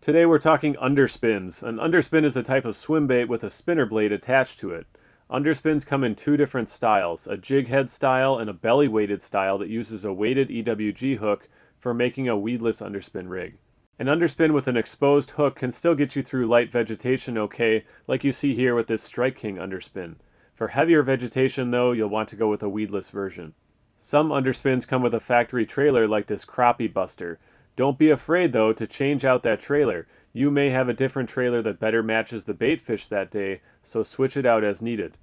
Today we're talking underspins. An underspin is a type of swim bait with a spinner blade attached to it. Underspins come in two different styles, a jig head style and a belly weighted style that uses a weighted EWG hook for making a weedless underspin rig. An underspin with an exposed hook can still get you through light vegetation okay, like you see here with this Strike King underspin. For heavier vegetation though, you'll want to go with a weedless version. Some underspins come with a factory trailer like this Crappie Buster. Don't be afraid though to change out that trailer. You may have a different trailer that better matches the baitfish that day, so switch it out as needed.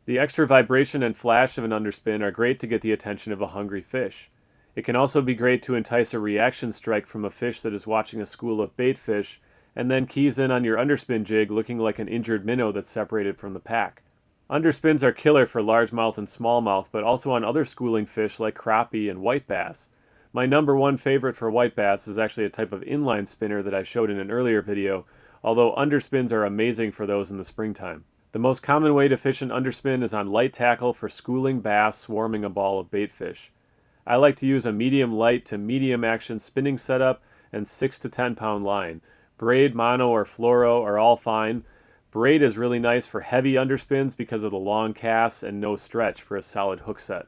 The extra vibration and flash of an underspin are great to get the attention of a hungry fish. It can also be great to entice a reaction strike from a fish that is watching a school of baitfish, and then keys in on your underspin jig looking like an injured minnow that's separated from the pack. Underspins are killer for largemouth and smallmouth, but also on other schooling fish like crappie and white bass. My number one favorite for white bass is actually a type of inline spinner that I showed in an earlier video, although underspins are amazing for those in the springtime. The most common way to fish an underspin is on light tackle for schooling bass swarming a ball of baitfish. I like to use a medium light to medium action spinning setup and 6 to 10 pound line. Braid, mono, or fluoro are all fine. Braid is really nice for heavy underspins because of the long casts and no stretch for a solid hook set.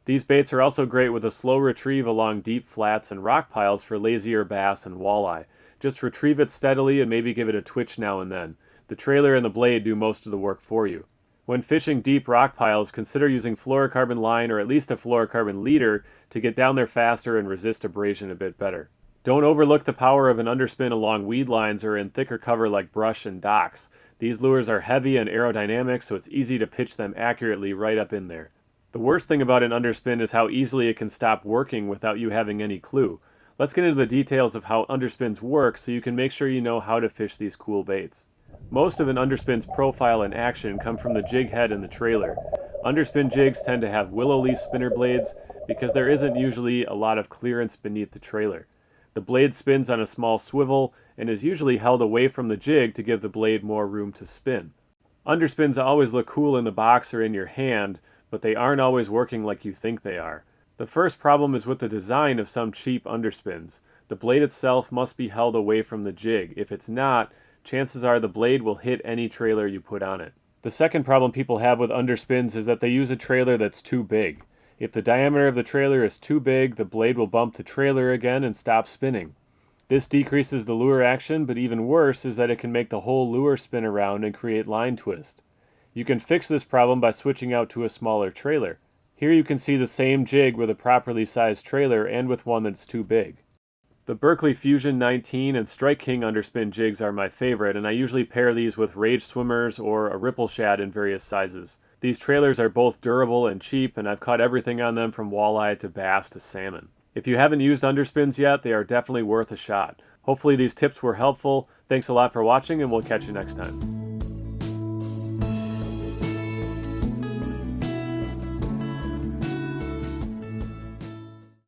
These baits are also great with a slow retrieve along deep flats and rock piles for lazier bass and walleye. Just retrieve it steadily and maybe give it a twitch now and then. The trailer and the blade do most of the work for you. When fishing deep rock piles, consider using fluorocarbon line or at least a fluorocarbon leader to get down there faster and resist abrasion a bit better. Don't overlook the power of an underspin along weed lines or in thicker cover like brush and docks. These lures are heavy and aerodynamic, so it's easy to pitch them accurately right up in there. The worst thing about an underspin is how easily it can stop working without you having any clue. Let's get into the details of how underspins work so you can make sure you know how to fish these cool baits. Most of an underspin's profile and action come from the jig head and the trailer. Underspin jigs tend to have willow leaf spinner blades because there isn't usually a lot of clearance beneath the trailer. The blade spins on a small swivel and is usually held away from the jig to give the blade more room to spin. Underspins always look cool in the box or in your hand, but they aren't always working like you think they are. The first problem is with the design of some cheap underspins. The blade itself must be held away from the jig. If it's not, chances are the blade will hit any trailer you put on it. The second problem people have with underspins is that they use a trailer that's too big. If the diameter of the trailer is too big, the blade will bump the trailer again and stop spinning. This decreases the lure action, but even worse is that it can make the whole lure spin around and create line twist. You can fix this problem by switching out to a smaller trailer. Here you can see the same jig with a properly sized trailer and with one that's too big. The Berkley Fusion 19 and Strike King underspin jigs are my favorite, and I usually pair these with Rage Swimmers or a Ripple Shad in various sizes. These trailers are both durable and cheap, and I've caught everything on them from walleye to bass to salmon. If you haven't used underspins yet, they are definitely worth a shot. Hopefully these tips were helpful. Thanks a lot for watching, and we'll catch you next time.